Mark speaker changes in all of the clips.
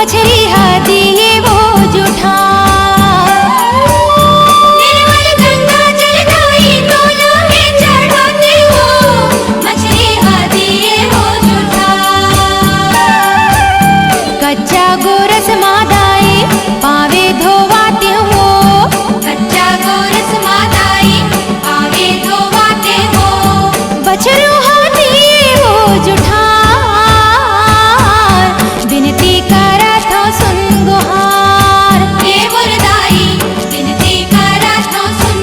Speaker 1: बछरी हादिए वो जुठा निर्मल गंगा जल गाई दोनों में चढ़ाते हो मछली हादिए वो जुठा कच्चा गोरस मादाई पावे धोवाते हो कच्चा गोरस मादाई पावे धोवाते हो बछरू हादिए वो जुठा विनती करत हो सुन गुहार हे मुरदाई विनती करत हो सुन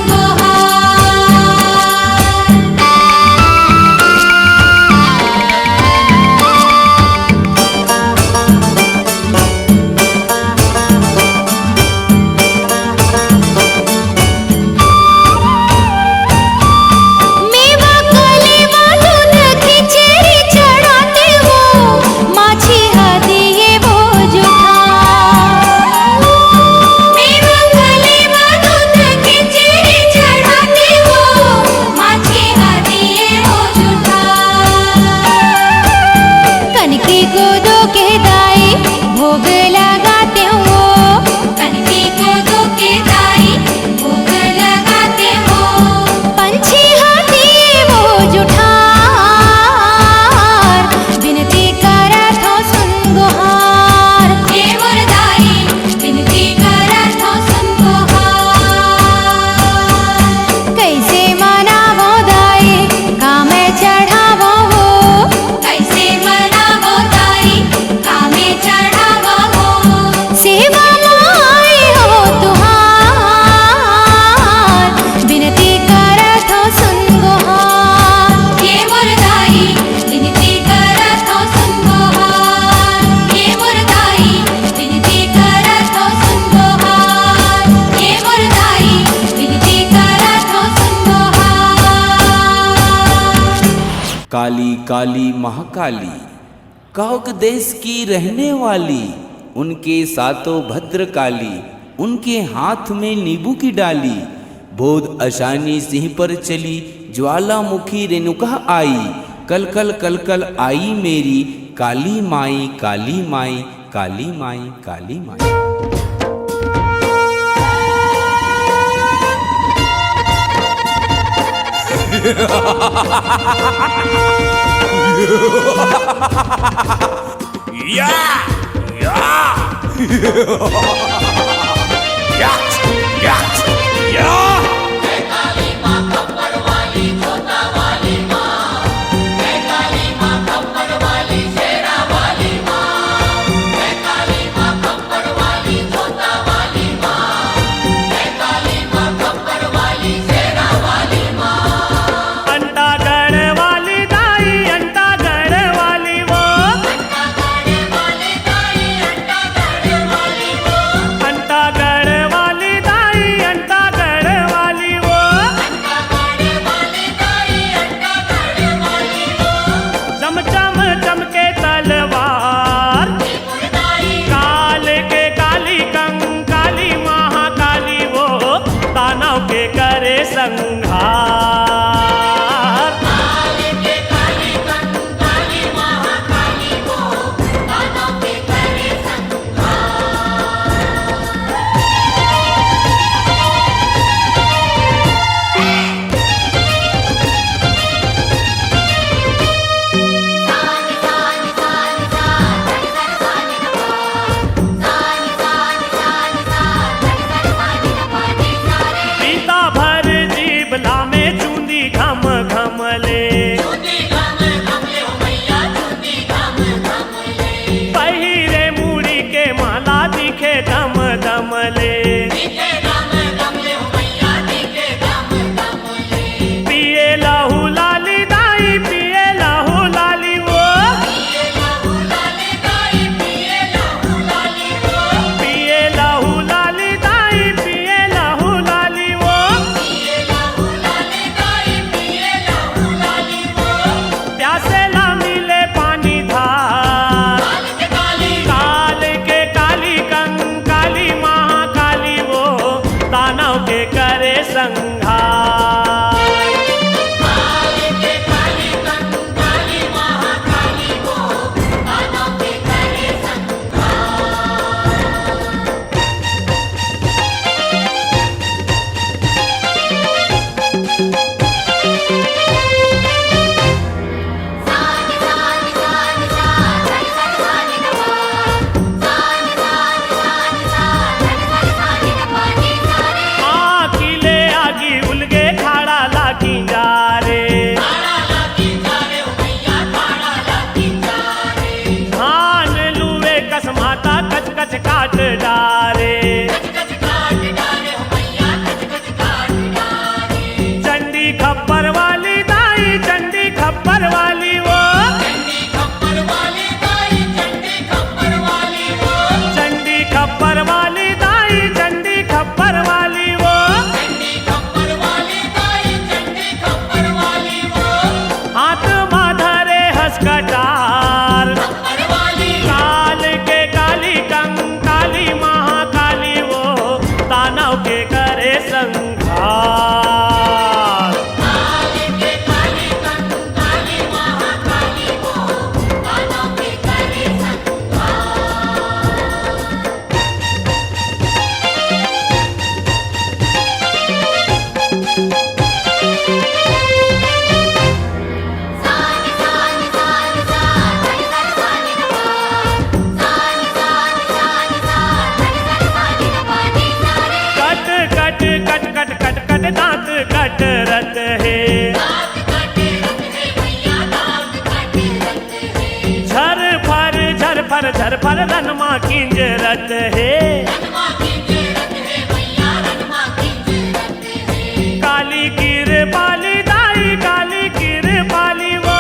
Speaker 1: मेवा कलेवा दूध खिचड़ी चढ़ाते हो माछी हादिए वो जुठा मेवा कलेवा दूध खिचड़ी चढ़ाते हो माछी हादिए वो जुठा कनकी को दो के दाई भोग लगाते हो कनकी को दो के दाई भोग लगाते हो पंछी हादिए वो जुठार विनती करत हो सुन गुहार हे मुरदाई विनती करत हो सुन गुहार कैसे मनावो दाई कामे चढ़ावो हो कैसे मनावो दाई कामे चढ़ावो हो सेवा माई हो तुहार विनती करत हो सुन गुहार हे मुरदाई विनती करत हो सुन गुहार हे मुरदाई विनती करत हो सुन गुहार हे मुरदाई विनती करत हो सुन गुहार
Speaker 2: काली काली महाकाली काक देश की रहने वाली उनके सातों भद्र काली उनके हाथ में नींबू की डाली बोध अशानी सिंह पर चली ज्वालामुखी रेणुका आई कल कल कल कल आई मेरी काली माई काली माई काली माई काली माई
Speaker 3: अंटा गढ़ वाली दाई अंटा गढ़ वाली वो अंटा रनमा किंजरत है काली कृपाली दाई काली कृपाली वो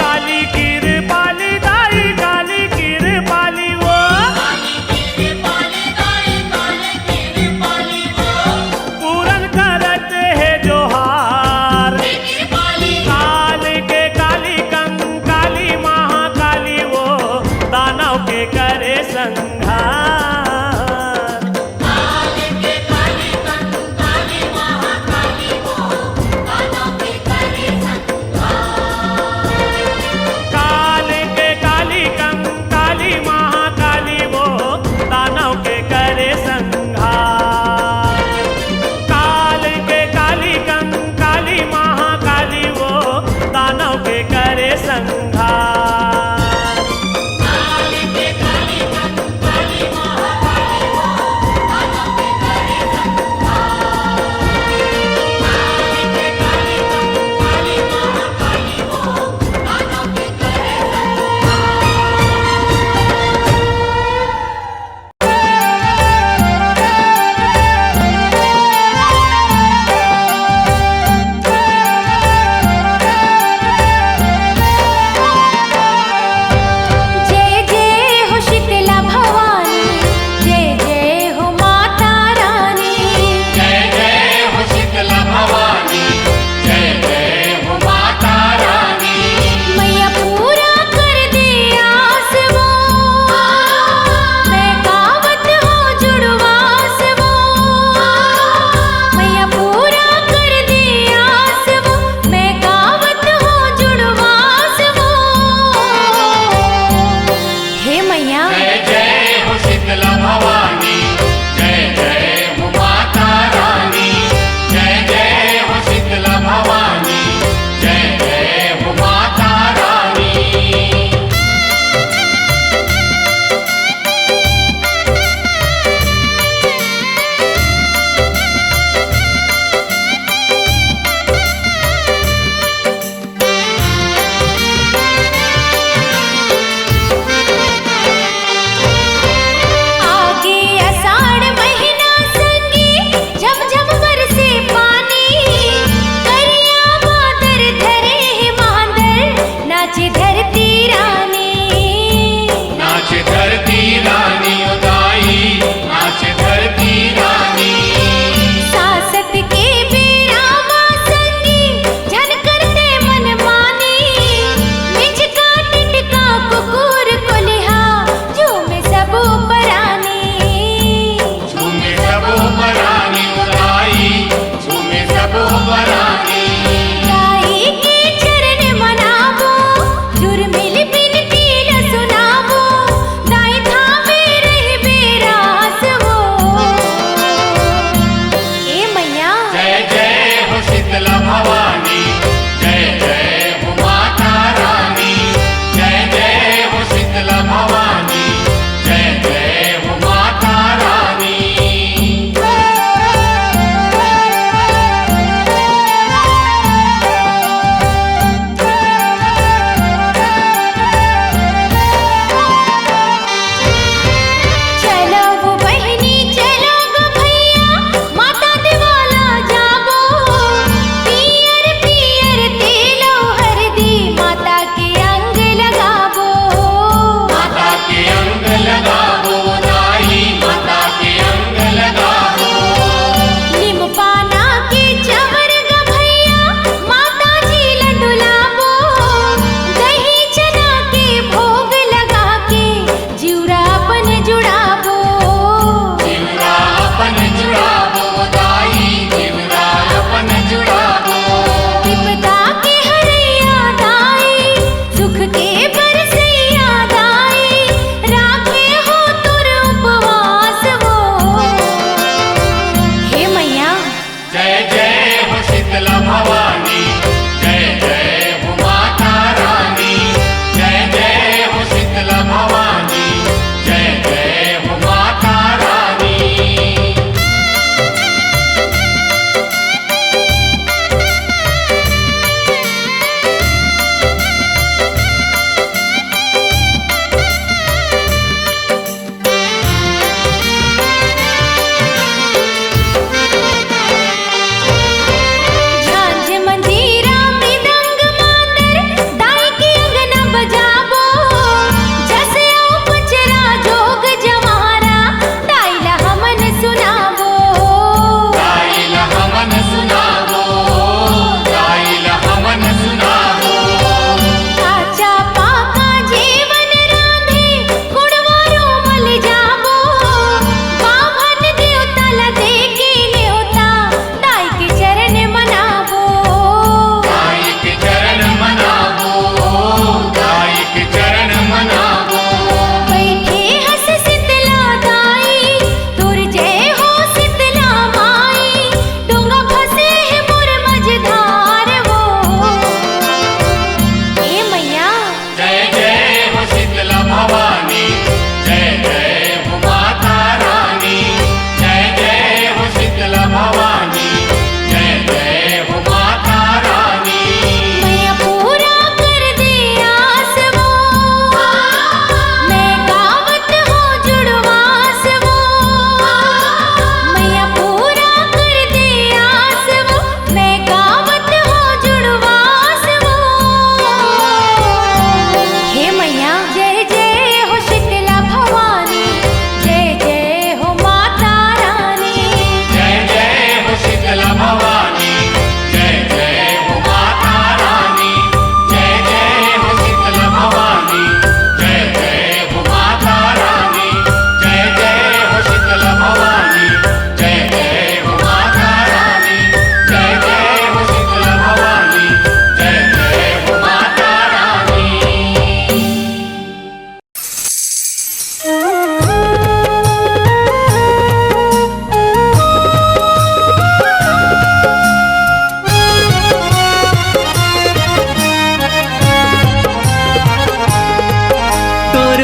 Speaker 3: काली कृपाली दाई काली कृपाली वो पूरन करत है जोहार काल के काली कंकाली महाकाली वो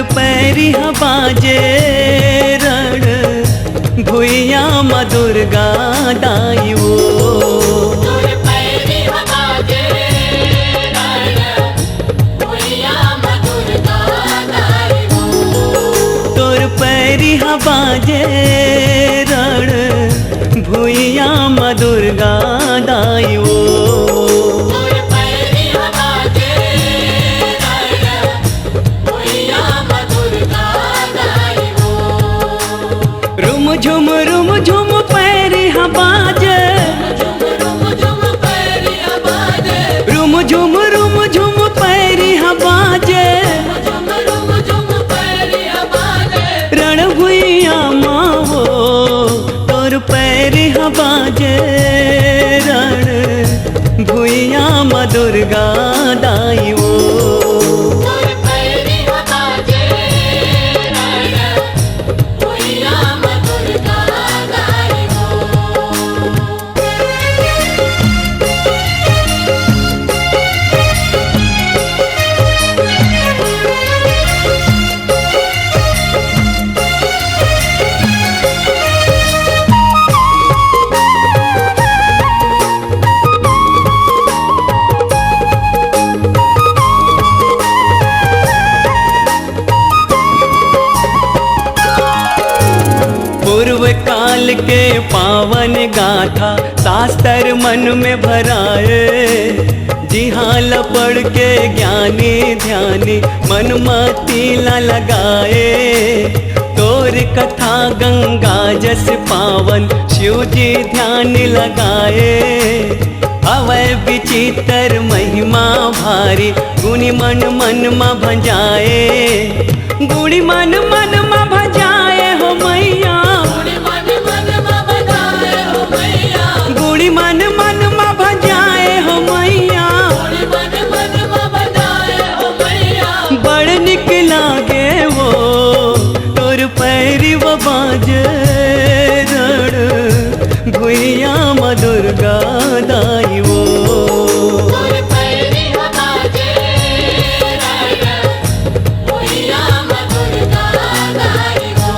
Speaker 4: तोर पैरी बाजे रण भुइया माँ दुर्गा दाई वो।
Speaker 1: तोर पैरी बाजे रण भुइया माँ दुर्गा दाई वो।
Speaker 4: तोर पैरी बाजे रण भुइया माँ दुर्गा दाई वो।
Speaker 1: तोर पैरी बाजे रण भुइया माँ दुर्गा दाई वो।
Speaker 4: रुम झुम पैरी बाजे
Speaker 1: रुम झुम पैरी बाजे
Speaker 4: रुम झुम पैरी बाजे
Speaker 1: रुम झुम पैरी बाजे
Speaker 4: रण भुइया माँ वो। तोर पैरी बाजे रण भुइया माँ दुर्गा दाई वो।
Speaker 1: तोर पैरी बाजे रण भुइया माँ दुर्गा दाई वो।
Speaker 4: पूर्व काल के पावन गाथा शास्त्र मन में भराए। जिहाल पढ़ के ज्ञानी ध्यानी मन मतीला लगाए। तोर कथा गंगा जस पावन शिव जी ध्यान लगाए। अवय विचित्र महिमा भारी गुणी मन मा भजाए। गुणी मन मा भजाए हो मैया।
Speaker 1: गुणी मन मा बजाए हो मैया।
Speaker 4: गुणी मन मा भजाए हो मैया।
Speaker 1: गुणी मन मा बजाए हो मैया।
Speaker 4: बड़ निक लागे वो तोर पैरी बाजे रण भुइया माँ दुर्गा दाई वो।
Speaker 1: तोर पैरी बाजे रण भुइया माँ दुर्गा दाई वो।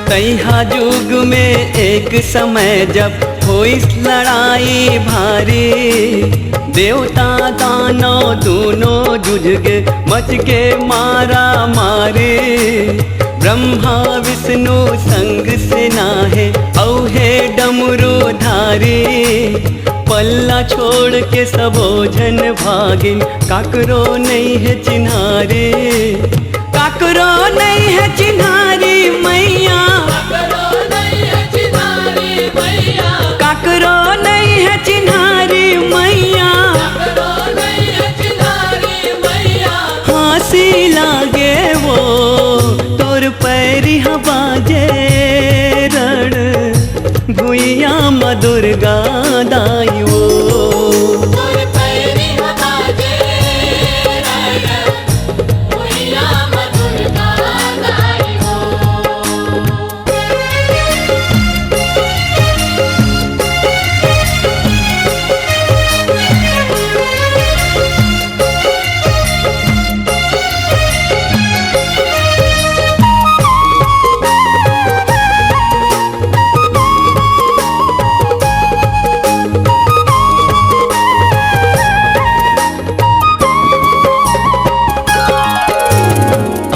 Speaker 4: तैहा युग में एक समय जब होई लड़ाई भारी। देवता दानव दोनों जुझ के मच के मारा मारे। ब्रह्मा विष्णु संग से नाहे औहे डमरू धारी। पल्ला छोड़ के सबो जन भागिन काकरो नहीं है चिन्हारी। काकरो नहीं है चिन्हारी मैया।
Speaker 1: करो नहीं है चिनारी मैया।
Speaker 4: काकरो नहीं है चिन्हारी मैया।
Speaker 1: करो नहीं है चिनारी मैया।
Speaker 4: हंसी लागे वो तोर पैरी बाजे रण भुइया माँ दुर्गा दाई वो।
Speaker 1: तोर पैरी बाजे रण भुइया माँ दुर्गा दाई वो।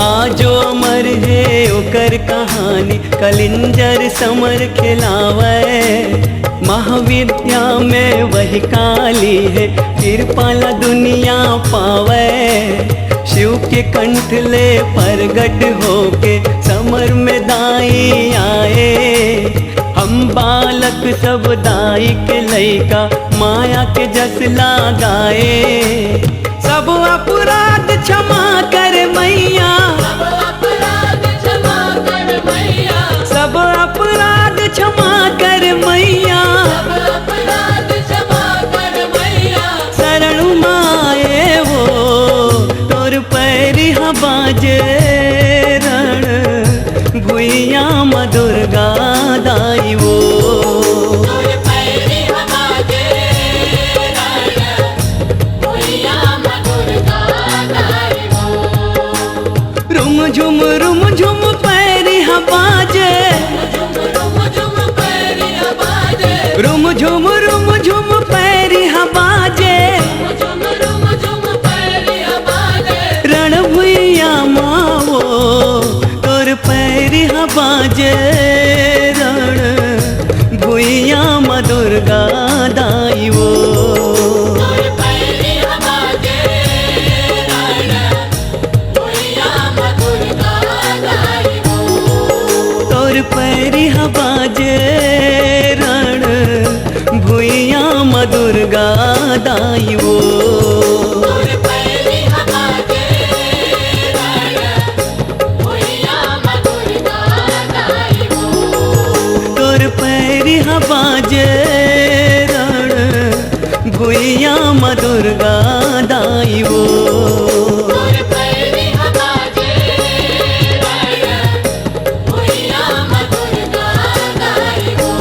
Speaker 4: आजो अमर है ओकर कहानी कलिंजर समर खिलावे। महाविद्या में वही काली है कृपाला दुनिया पावे। शिव के कंठ ले प्रगट होके समर में दाई आए। हम बालक सब दाई के लइका माया के जस लगाए। सब अपराध क्षमा कर मैया।
Speaker 1: सब अपराध क्षमा कर मैया।
Speaker 4: सब अपराध क्षमा कर मैया।
Speaker 1: सब अपराध क्षमा कर मैया।
Speaker 4: दाई वो
Speaker 1: तोर पैरी हमारे रण भुइया माँ दुर्गा दाई वो
Speaker 4: तोर पैरी हबाजे रण भुइया माँ दुर्गा दाई वो
Speaker 1: तोर पैरी हमारे रण भुइया माँ दुर्गा दाई वो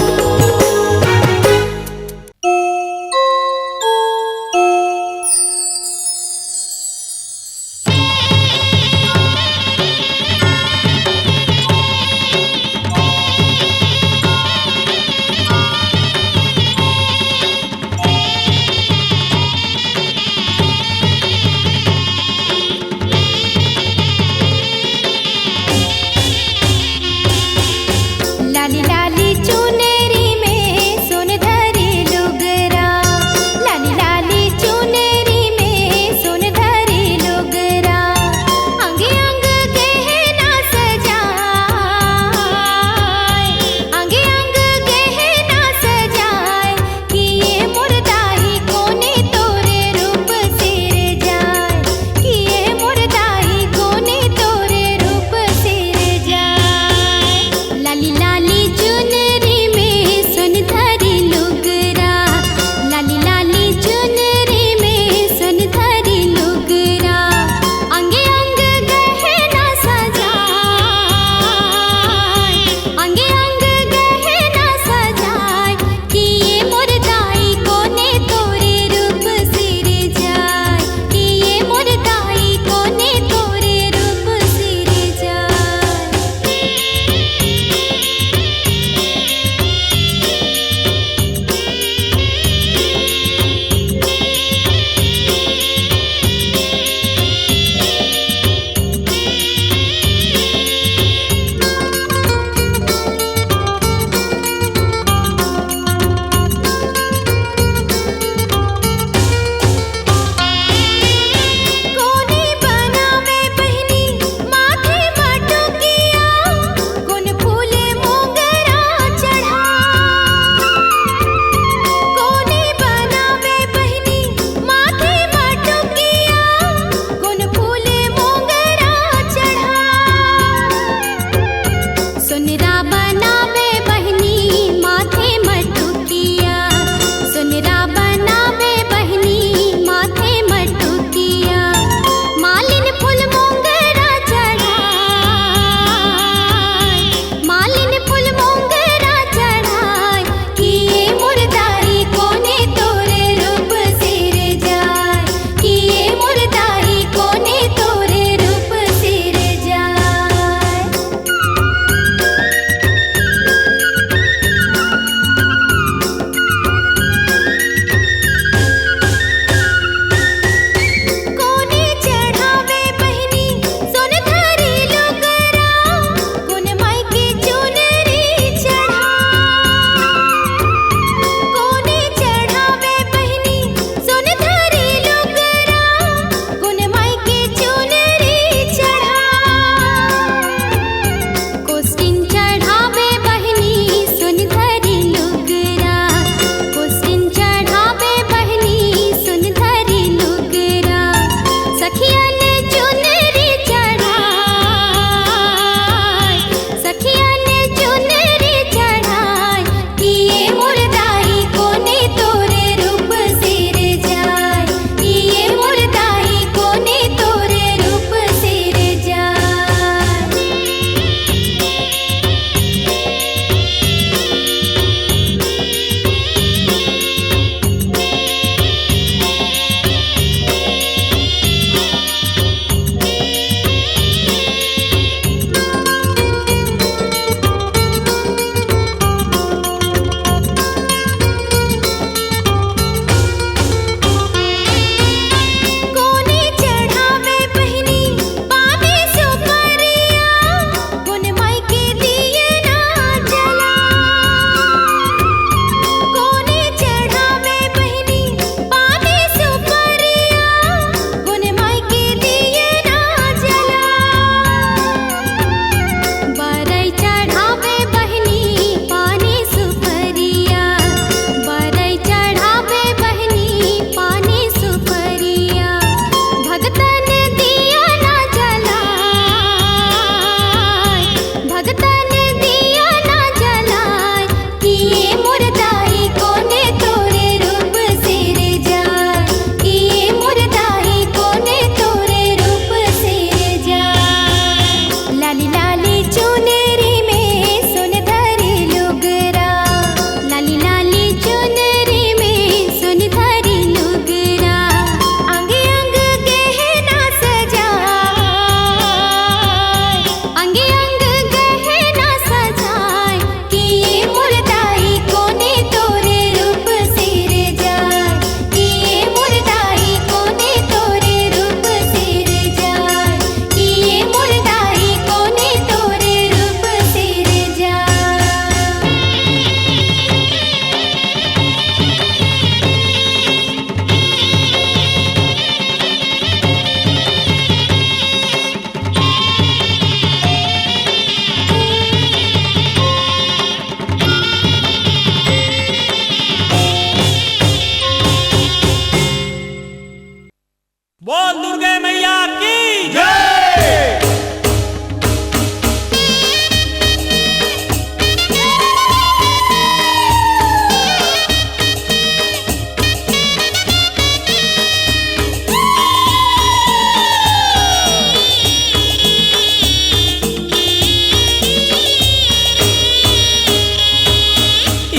Speaker 3: मैया की जय।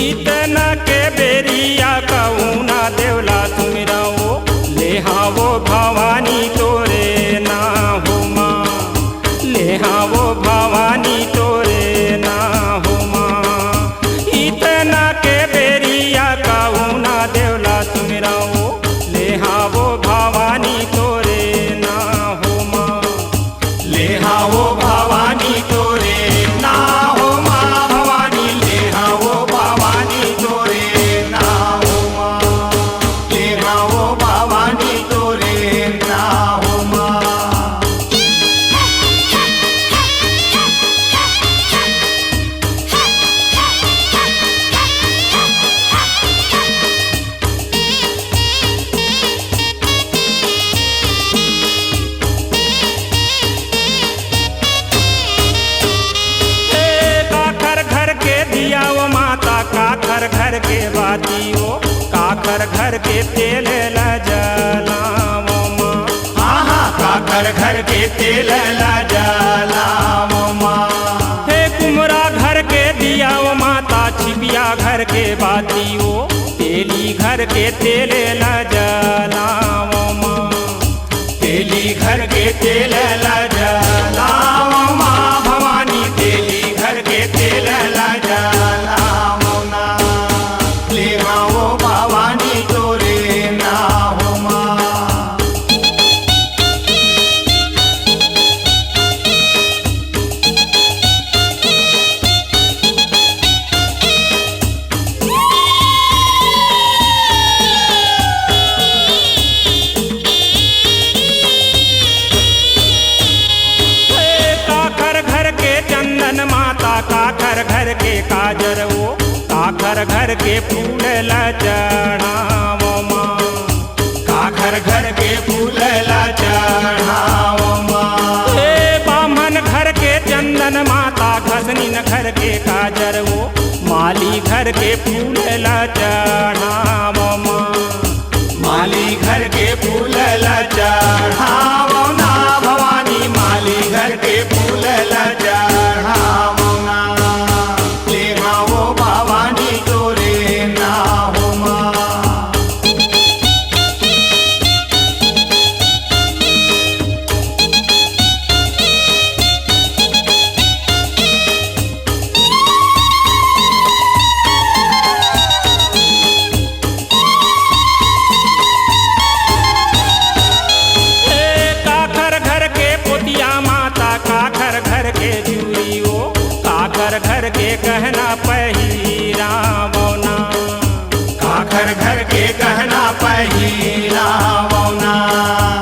Speaker 3: इतना के बेरिया कहूँ ना देवला तुमरा वो ले हाँ वो भवानी तोरे ना हो माँ, ले हाँ वो भवानी तोरे ना हो माँ। इतना के बेरिया कहूँ ना देवला तुमरा वो ले हाँ वो भवानी तोरे ना हो माँ, ले हाँ वो भवानी तोरे ना हो माँ भवानी, ले हाँ वो भवानी तोरे ना हो माँ, ले हाँ वो भवानी तोरे ना हो माँ। काखर घर के दिया वो माता, काखर घर के बाती वो, काखर घर के तेल ला जला वो माँ। हाँ काखर घर के तेल ला जला वो माँ। हे कुमरा घर के दिया वो माता, छिपिया घर के बाती वो, तेली घर के तेल ला जला वो माँ, तेली घर के तेल ला जला वो माँ भवानी, तेली घर के तेल ला जला वो ना, ले हाँ वो भवानी तोरे ना हो माँ। काखर घर के चंदन माता, काखर घर के काजर वो, काखर घर के फूल ला चढ़ावो माँ, काखर घर के फूल ला चढ़ावो माँ। हे बामन घर के चंदन माता, घसनीन घर के काजर वो, माली घर के फूल ला चढ़ावो माँ, माली घर के फूल ला चढ़ावो ना भवानी, माली घर के फूल ला चढ़ावो ना, ले हाँ वो भवानी तोरे ना हो माँ। काखर घर के पोतिया माता, काखर घर के जूरी वो, काखर घर के गहना पहिरावो ना, काखर घर के गहना पहिरावो ना।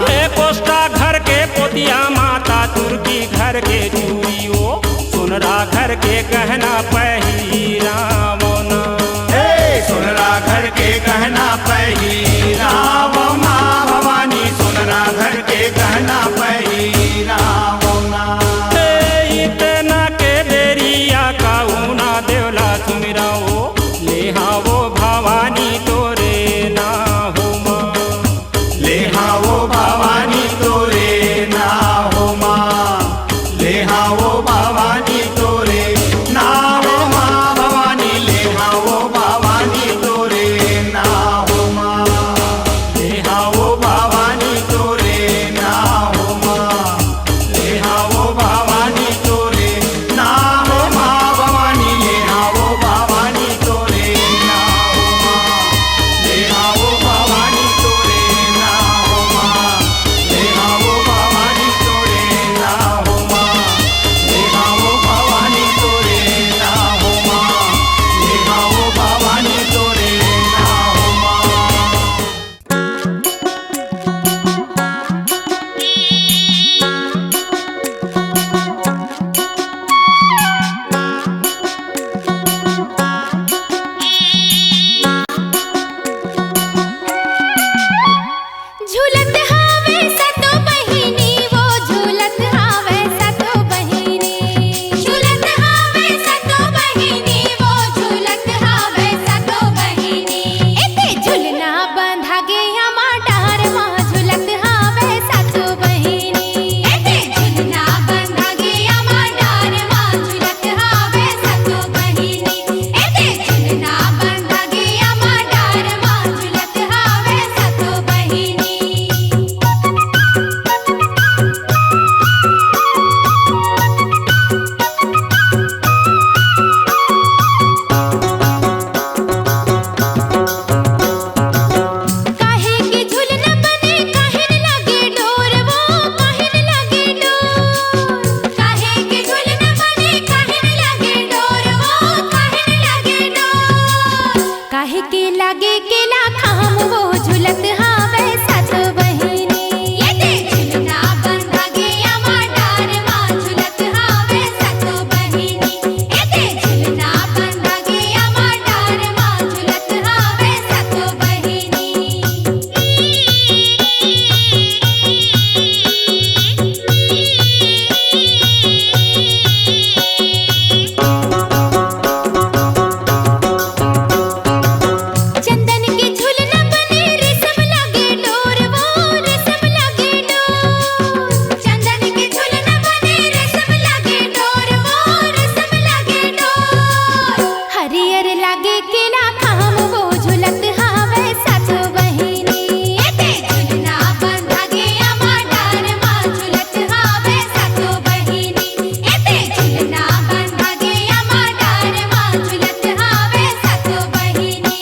Speaker 3: हे कोष्टा घर के पोतिया माता, तुर्की घर के जूरी वो, सुनरा घर के गहना पहिरावो ना, हे सुनरा घर के गहना पहिरावो माँ भवानी, सुनरा घर के गहना पहिरावो ना। इतना के बेरिया कहूँ ना देवला तुमरा वो, ले हाँ वो भवानी तोरे ना हो माँ, ले हाँ वो भवानी तोरे ना हो माँ, ले हाँ वो भवानी तोरे ना हो
Speaker 1: केला खाम वो झुलत हावे सात बहिनी येते झुलना बंधा गे आमा डार मा झुलत हावे सात बहिनी येते झुलना बंधा गे आमा डार मा झुलत हावे सात बहिनी चंदन के झुलना बने रेशम लगे डोर वो रेशम लगे डोर चंदन के झुलना बने रेशम लगे डोर वो रेशम लगे डोर हरियर लागे केला खाम वो झुलत हावे सात बहिनी येते झुलना बंधा गे आमा डार मा झुलत हावे सात बहिनी येते झुलना बंधा गे आमा डार मा झुलत हावे सात बहिनी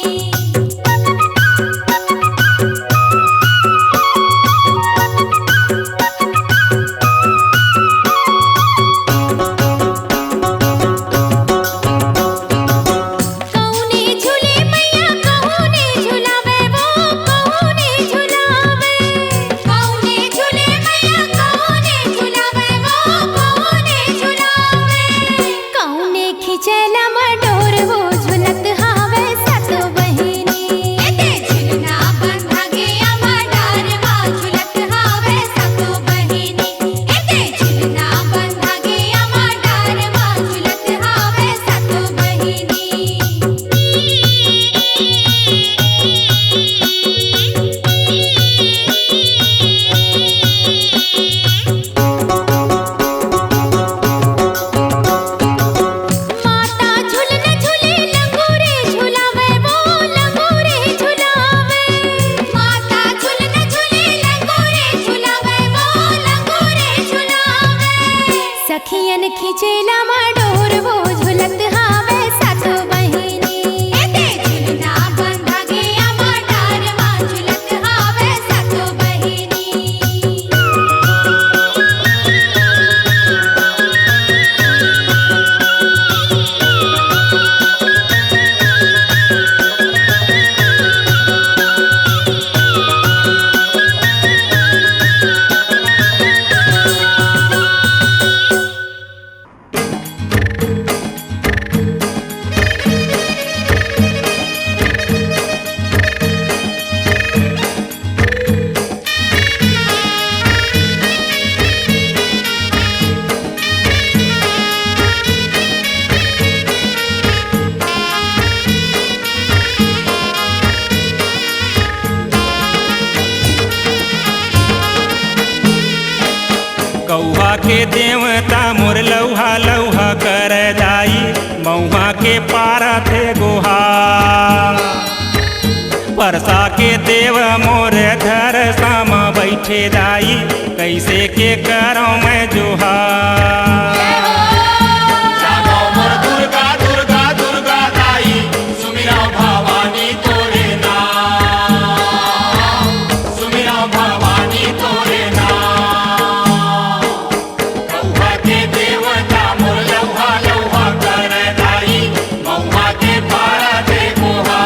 Speaker 1: कौने झूले मैया कौने झुलावे वो कौने झुलावे कौने झूले मैया कौने झुलावे वो कौने झुलावे कौने खिचैला मडोर वो झुलत हावे सात बहिनी येते झुलना बंधा गे आमा डार मा झुलत हावे सात बहिनी येते झुलना बंधा गे आमा डार मा झुलत हावे सात बहिनी माता झुलन झुले लंगूरे झुलावे वो लंगूरे झुलावे माता झुलन झुले लंगूरे झुलावे वो लंगूरे झुलावे सखियन खिचेला मडोर वो झुलत हावे सात बहिनी येते झुलना बंधा गे आमा डार मा झुलत हावे सात बहिनी
Speaker 3: कौहा के देवता मोर लौहा लौहा कर जाई मऊहा के पारा थे गोहा परसा के देव मोर घर सामा बैठे दाई कैसे के करो मैं जोहा
Speaker 5: जानो मोर दुर्गा दुर्गा दुर्गा दाई सुमिरा भवानी तोरे नाम सुमिरा भवानी तोरे नाम कौहा के देवता मोर लौहा लौहा कर दाई मऊहा के पारा दे गोहा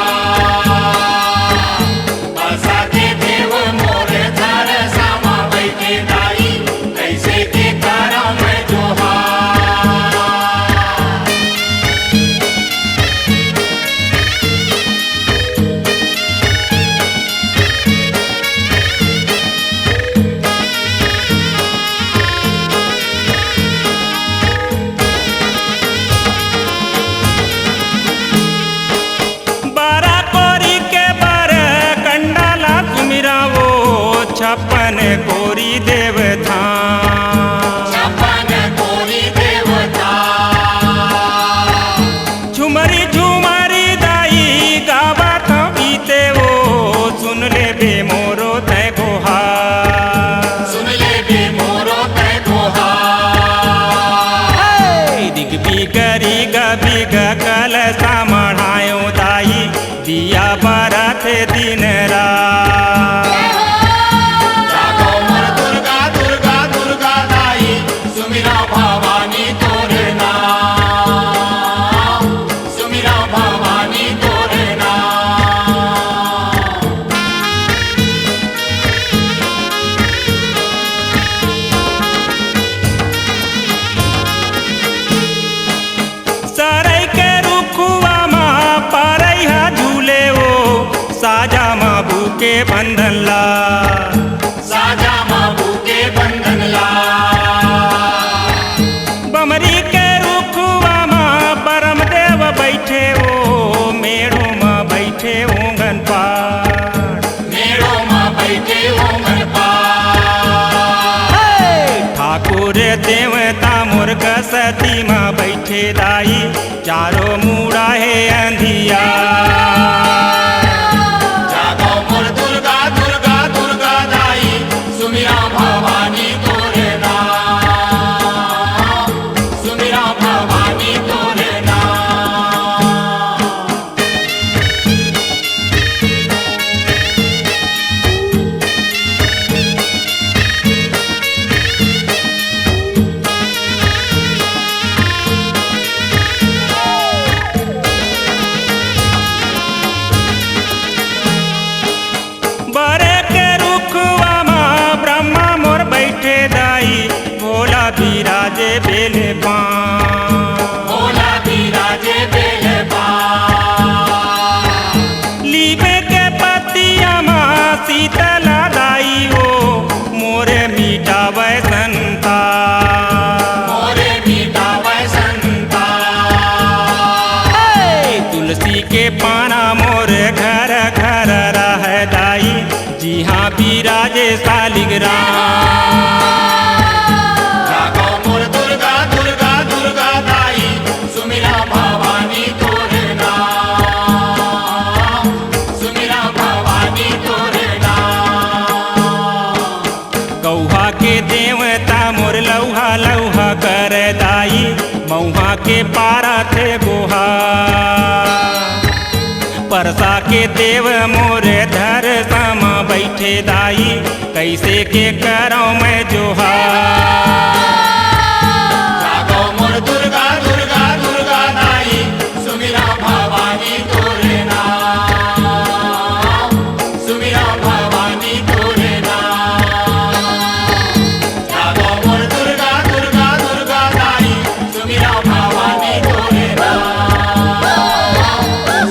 Speaker 5: बसा के देव मोर घर सामा बैठे दाई कैसे के करा मैं जोहा
Speaker 3: माबू के बंधन ला
Speaker 5: साजा माबू के बंधन ला
Speaker 3: बमरी के रुखवा माँ परम देव बैठे ओ मेड़ो माँ बैठे ओंगन पार
Speaker 5: मेड़ो माँ बैठे ओंगन पार
Speaker 3: ठाकुर देवता मुर्ग सती माँ बैठे दाई चारों मूड़ा है अंधिया
Speaker 5: जागो मोर दुर्गा दुर्गा दुर्गा दाई सुमिरा भवानी तोरे नाम सुमिरा भवानी तोरे नाम
Speaker 3: बरे के रुखवा माँ ब्रह्मा मोर बैठे दाई भोला बिराजे बेले पाँ
Speaker 5: भोला बिराजे बेले पार
Speaker 3: लीबे के पतिया माँ शीतला दाई हो मोरे मीठा वैसंता
Speaker 5: मोरे मीठा वैसंता
Speaker 3: तुलसी के पाना मोर घर घर रह दाई जी हाँ बिराजे शालिग्राम
Speaker 5: जागो मोर दुर्गा दुर्गा दुर्गा दाई सुमिरा भवानी तोरे नाम सुमिरा भवानी तोरे नाम
Speaker 3: कौहा के देवता मोर लौहा लौहा कर दाई मऊहा के पारा थे गोहा परसा के देव मोर धर समा बैठे दाई कैसे के करो मैं जोहा
Speaker 5: जागो मोर दुर्गा दुर्गा दुर्गा दाई सुमिरा भवानी तोरे नाम सुमिरा भवानी तोरे नाम जागो मोर दुर्गा दुर्गा दुर्गा दाई सुमिरा भवानी तोरे नाम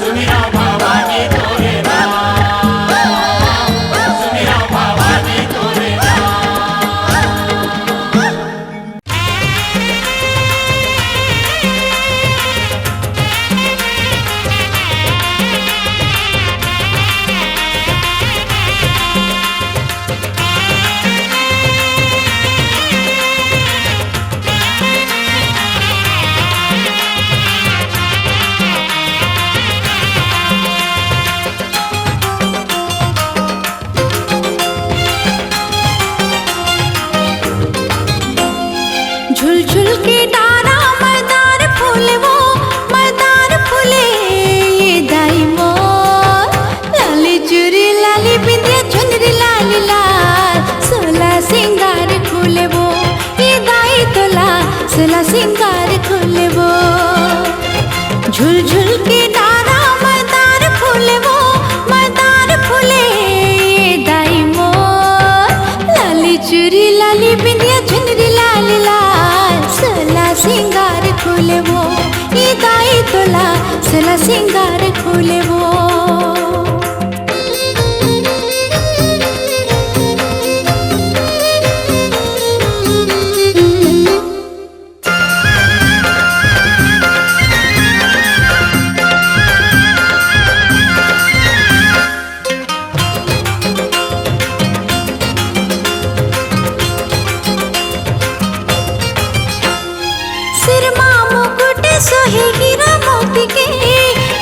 Speaker 5: सुमिरा भवानी तोरे नाम सुमिरा भवानी तोरे
Speaker 1: झुलझुल के डारा मर्दार फूले वो मर्दार फूले ये दाई मोर लाली चूड़ी लाली बिंदिया चुनरी लाली लाल सोला सिंगार फूले वो ये दाई तोला सोला सिंगार फूले वो झुलझुल के डारा मर्दार फूले वो मर्दार फूले ये दाई मोर लाली चूड़ी लाली बिंदिया चुनरी लाली लाल सोला सिंगार खोले वो ये दाई तोला सोला सिंगार खोले वो सिरमा मुकुट सोहे हीरा मोती के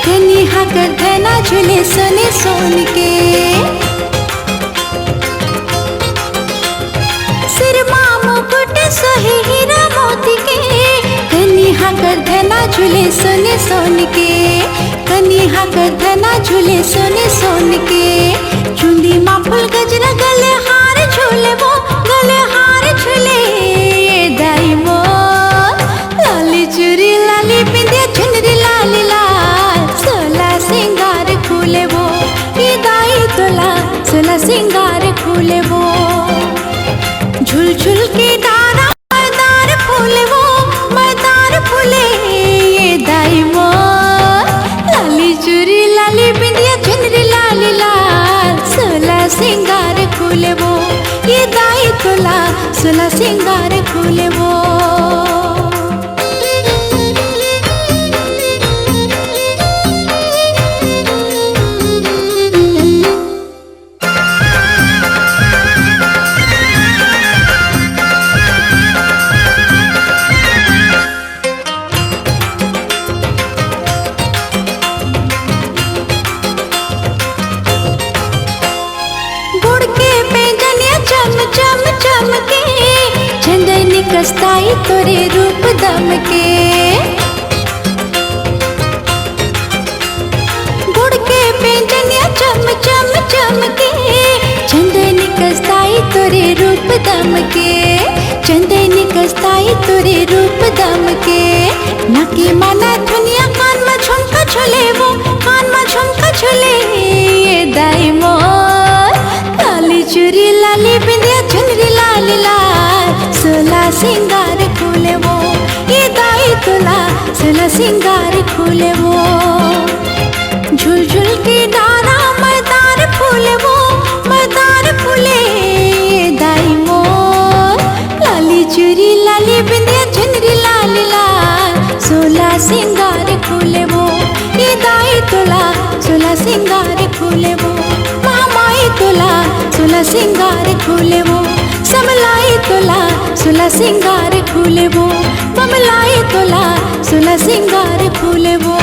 Speaker 1: धनी हाकर धना झूले सोने सोन के सिरमा मुकुट सोहे हीरा मोती के धनी हाकर धना झूले सोने सोन के धनी हाकर धना झूले सोने सोन के चुंदी माँ फूल गजरा गले हार झूले वो गले हार झूले ये दाई मोर लाली चूड़ी लाली बिंदिया चुनरी लाली लाल सोला सिंगार खोले वो ये दाई तोला सोला सिंगार खोले वो झुलझुल के डारा मर्दार फूले वो मर्दार फूले ये दाई मोर लाली चूड़ी लाली बिंदिया चुनरी लाली लाल सोला सिंगार खुले वो। गुड़ के पैजनिया चम चम चमके, चंदनी कस्ताई तोरे रूप दम के। गुड़ के पैजनिया चम चम चमके, चंदनी कस्ताई तोरे रूप दम के। चंदनी कस्ताई तोरे रूप दम के। नकी माना दुनिया कान में झुमका झुले वो, कान में झुमका झुले ये दाई मोर। लाली चूड़ी लाली बिंदिया चुनरी लाल लाल, सोला सिंगार खुले वो। ये दाई तोला सोला सिंगार खुले वो। झुल झुल के डारा मदार फूले वो, मदार फूले ये दाई मोर। लाली चूड़ी लाली बिंदिया चुनरी लाल लाल, सोला सिंगार खुले वो। ये दाई तोला सोला सिंगार खुले वो। मामाई तोला सोला सिंगार खुले वो। समलाई तोला सोला सिंगार खुले वो। बमलाई तोला सोला सिंगार खुले वो।